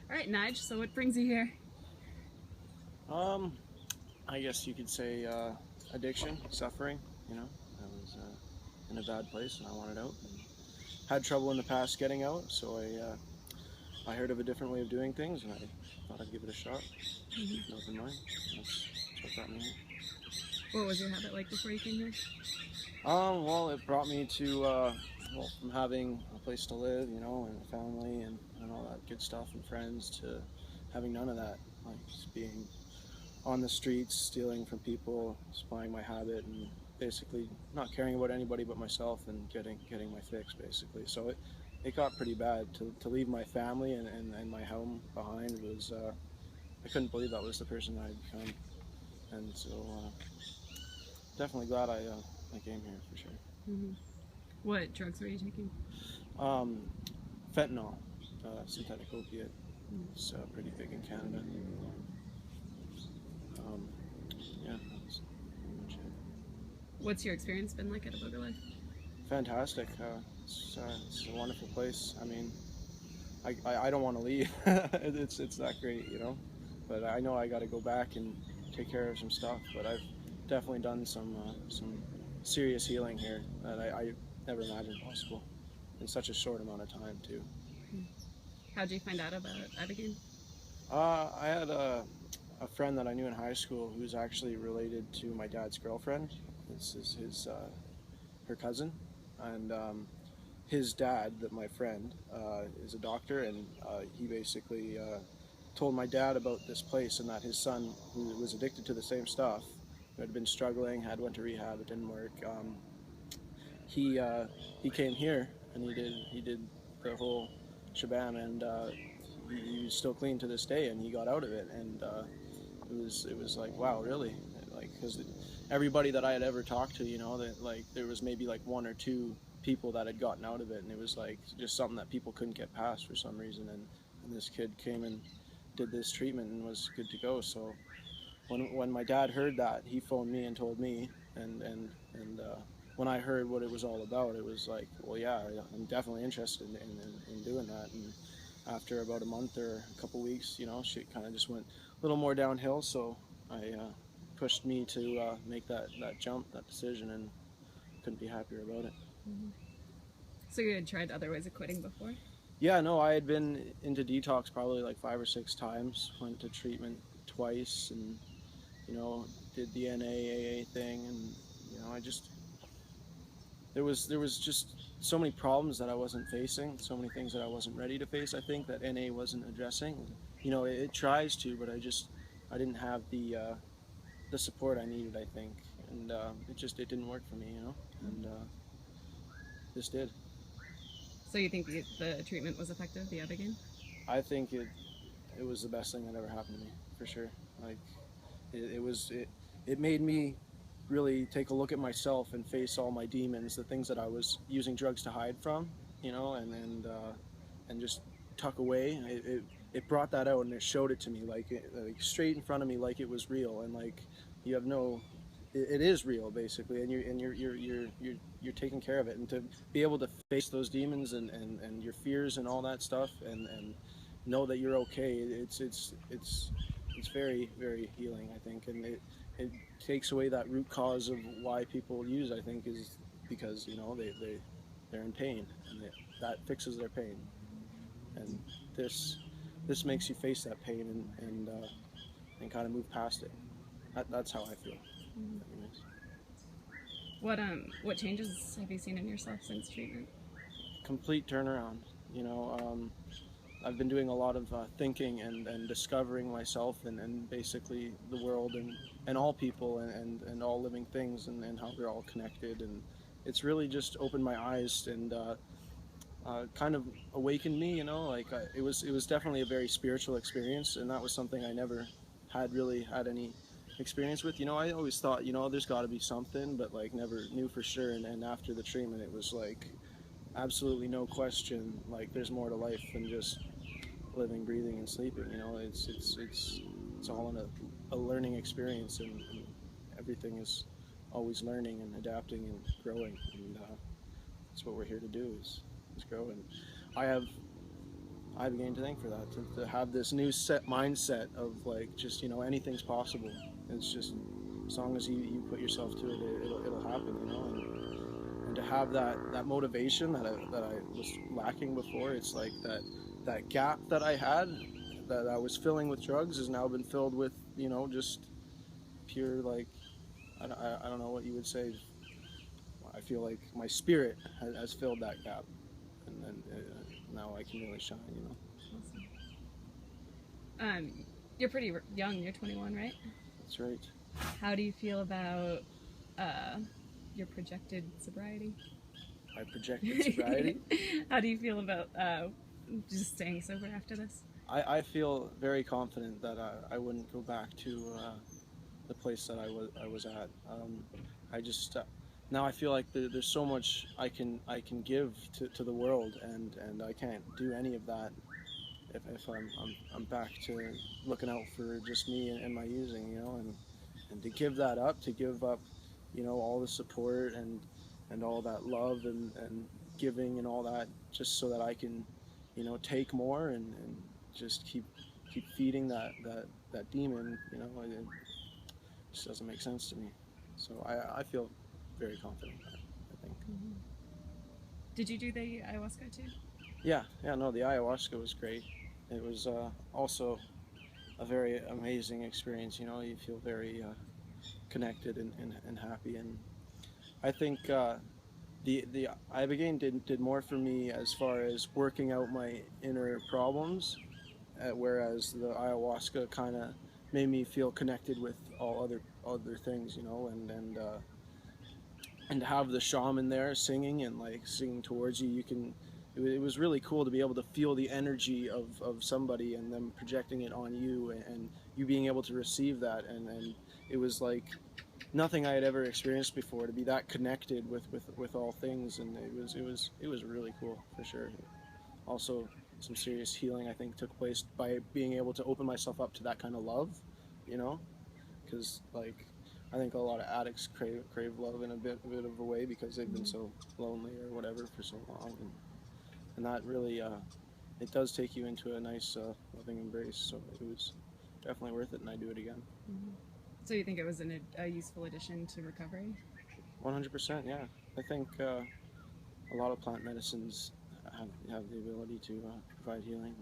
All right, Nigel, so what brings you here? Um, I guess you could say addiction, suffering. You know, I was in a bad place and I wanted out. And had trouble in the past getting out, so I heard of a different way of doing things and I thought I'd give it a shot. Keep an open mind. That's what brought me here. What was your habit like before you came here? Well, it brought me to well, from having a place to live, you know, and a family and all that good stuff and friends to having none of that, like just being on the streets, stealing from people, supplying my habit, and basically not caring about anybody but myself and getting my fix, basically. So it got pretty bad. To leave my family and my home behind was, I couldn't believe that was the person I had become. And so definitely glad I came here for sure. Mm-hmm. What drugs were you taking? Um, Fentanyl, synthetic opiate, it's pretty big in Canada. Um, yeah, that's pretty much it. What's your experience been like at IbogaLife? Fantastic. It's a wonderful place. I mean, I don't want to leave. It's that great, you know. But I know I got to go back and take care of some stuff. But I've definitely done some serious healing here that I never imagined possible in such a short amount of time too. How'd you find out about Ibogaine? I had a friend that I knew in high school who's actually related to my dad's girlfriend. This is her cousin, and his dad, that my friend, is a doctor, and he basically told my dad about this place and that his son, who was addicted to the same stuff, who had been struggling, had went to rehab, it didn't work. He came here and he did the whole shebang, and he was still clean to this day, and he got out of it, and it was like, wow, really, like, because everybody that I had ever talked to, you know, that like there was maybe like one or two people that had gotten out of it, and it was like just something that people couldn't get past for some reason, and this kid came and did this treatment and was good to go. So when my dad heard that, he phoned me and told me, and when I heard what it was all about, it was like, well, yeah, I'm definitely interested in doing that. And after about a month or a couple weeks, you know, shit kind of just went a little more downhill. So I pushed me to make that jump, that decision, and couldn't be happier about it. Mm-hmm. So you had tried other ways of quitting before? Yeah, no, I had been into detox probably like 5 or 6 times. Went to treatment twice, and you know, did the NAAA thing, and you know, I just there was just so many problems that I wasn't facing, so many things that I wasn't ready to face. I think that NA wasn't addressing. You know, it tries to, but I didn't have the support I needed. I think, and it didn't work for me. You know, and this did. So you think the treatment was effective, the Ibogaine? I think it was the best thing that ever happened to me for sure. Like it made me really take a look at myself and face all my demons, the things that I was using drugs to hide from, you know, and just tuck away. It brought that out and it showed it to me like straight in front of me, like it was real, and like you have no. It is real basically, and you're taking care of it, and to be able to face those demons and your fears and all that stuff, and know that you're okay. It's very very healing, I think, and it takes away that root cause of why people use. I think is because you know they're in pain, and that fixes their pain, and this makes you face that pain and kind of move past it. That's how I feel. Mm-hmm. Anyways. What changes have you seen in yourself since treatment? Complete turnaround. You know, I've been doing a lot of thinking and discovering myself and basically the world and all people and all living things and how they're all connected, and it's really just opened my eyes and kind of awakened me. You know, like it was definitely a very spiritual experience, and that was something I never had really had any experience with. You know, I always thought, you know, there's got to be something, but like never knew for sure. And after the treatment, it was like absolutely no question. Like there's more to life than just living, breathing, and sleeping. You know, it's all in a learning experience, and everything is always learning and adapting and growing, and that's what we're here to do is grow. And I have Ibogaine to thank for that. To have this new set mindset of like just anything's possible. It's just as long as you put yourself to it, it'll happen. And to have that motivation that I was lacking before. It's like that gap that I had that I was filling with drugs has now been filled with just pure like I don't know what you would say. I feel like my spirit has filled that gap, and then now I can really shine. Awesome. You're pretty young. You're 21, right? That's right. How do you feel about your projected sobriety? My projected sobriety? How do you feel about just staying sober after this? I feel very confident that I wouldn't go back to the place that I was at. I just now I feel like there's so much I can give to the world, and I can't do any of that if I'm back to looking out for just me and my using, and to give that up, to give up, all the support and all that love and giving and all that, just so that I can, take more and just keep feeding that demon, it just doesn't make sense to me. So I feel very confident in that, I think. Mm-hmm. Did you do the ayahuasca too? Yeah, no, the ayahuasca was great. It was also a very amazing experience. You feel very connected and happy, and I think the Ibogaine did more for me as far as working out my inner problems, whereas the ayahuasca kind of made me feel connected with all other things, and to have the shaman there singing and like singing towards you, it was really cool to be able to feel the energy of somebody and them projecting it on you, and you being able to receive that, and it was like nothing I had ever experienced before, to be that connected with all things, and it was really cool for sure. Also, some serious healing I think took place by being able to open myself up to that kind of love, because like I think a lot of addicts crave love in a bit of a way because they've been so lonely or whatever for so long, and that really it does take you into a nice loving embrace. So it was definitely worth it, and I'd do it again. Mm-hmm. So you think it was a useful addition to recovery? 100%, yeah. I think a lot of plant medicines have the ability to provide healing.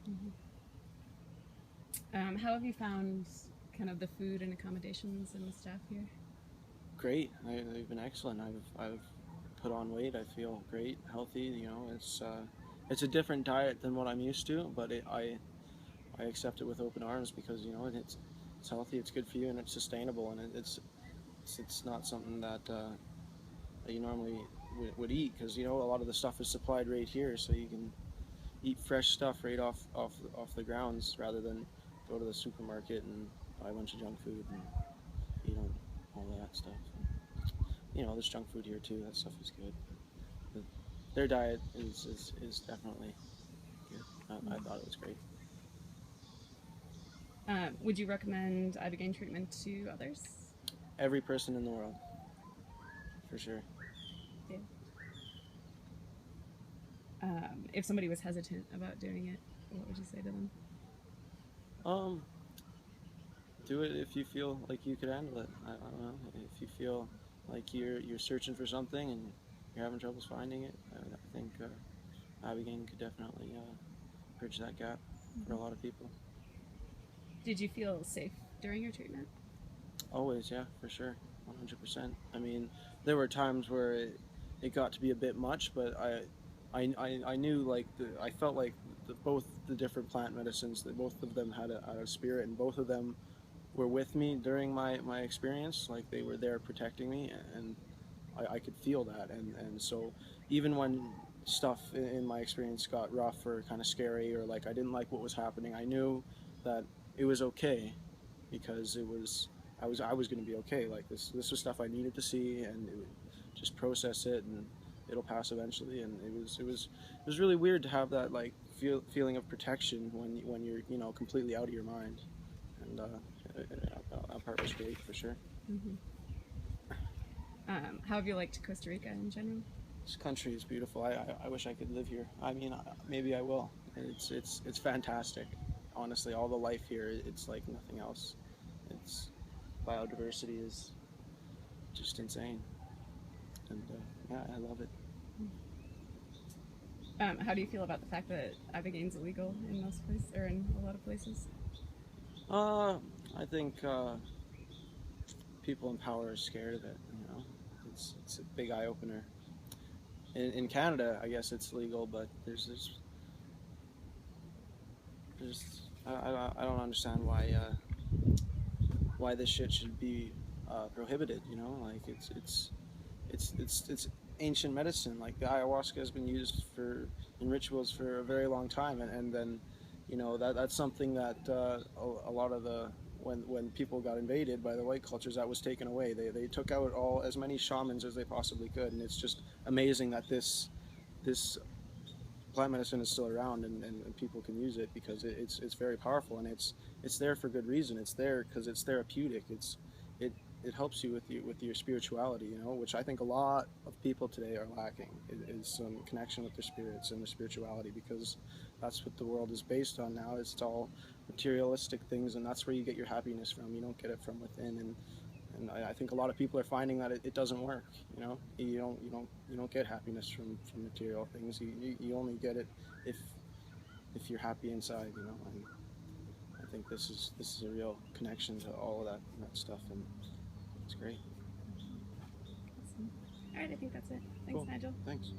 Mm-hmm. How have you found kind of the food and accommodations and the staff here? Great. They've been excellent. I've put on weight. I feel great, healthy. It's a different diet than what I'm used to, but I accept it with open arms because it's healthy, it's good for you, and it's sustainable, and it's not something that you normally would eat, because a lot of the stuff is supplied right here, so you can eat fresh stuff right off the grounds rather than go to the supermarket and buy a bunch of junk food and eat all that stuff. And, there's junk food here too. That stuff is good. But their diet is definitely good. I thought it was great. Would you recommend Ibogaine treatment to others? Every person in the world, for sure. Yeah. If somebody was hesitant about doing it, what would you say to them? Do it if you feel like you could handle it. I don't know. If you feel like you're searching for something and you're having troubles finding it, I think Ibogaine could definitely bridge that gap for a lot of people. Did you feel safe during your treatment? Always, yeah, for sure, 100%. I mean, there were times where it got to be a bit much, but I knew, like, I felt like both the different plant medicines, that both of them had a spirit, and both of them were with me during my experience. Like, they were there protecting me, and I could feel that, and so even when stuff in my experience got rough or kind of scary, or like I didn't like what was happening, I knew that it was okay, because I was going to be okay. Like, this was stuff I needed to see, and it would just process it, and it'll pass eventually. And it was really weird to have that like feeling of protection when you're completely out of your mind, and that part was great for sure. Mm-hmm. How have you liked Costa Rica in general? This country is beautiful. I wish I could live here. I mean, maybe I will. It's fantastic. Honestly, all the life here, it's like nothing else. It's biodiversity is just insane, and yeah, I love it. How do you feel about the fact that Ibogaine's illegal in most places, or in a lot of places? Uh, I think people in power are scared of it. You know, it's a big eye opener. In Canada, I guess it's legal, but there's I don't understand why this shit should be prohibited. You know, like it's ancient medicine. Like the ayahuasca has been used for in rituals for a very long time, and then you know that's something that a lot of the when people got invaded by the white cultures, that was taken away. They took out all as many shamans as they possibly could, and it's just amazing that this plant medicine is still around, and people can use it because it's very powerful, and it's there for good reason. It's there because it's therapeutic. It it helps you with your spirituality, you know, which I think a lot of people today are lacking, is some connection with their spirits and their spirituality, because that's what the world is based on now. It's all materialistic things, and that's where you get your happiness from. You don't get it from within, and I think a lot of people are finding that it doesn't work. You know, you don't get happiness from material things. You only get it if you're happy inside. You know, and I think this is a real connection to all of that stuff, and it's great. Awesome. All right, I think that's it. Thanks, Cool. Nigel. Thanks.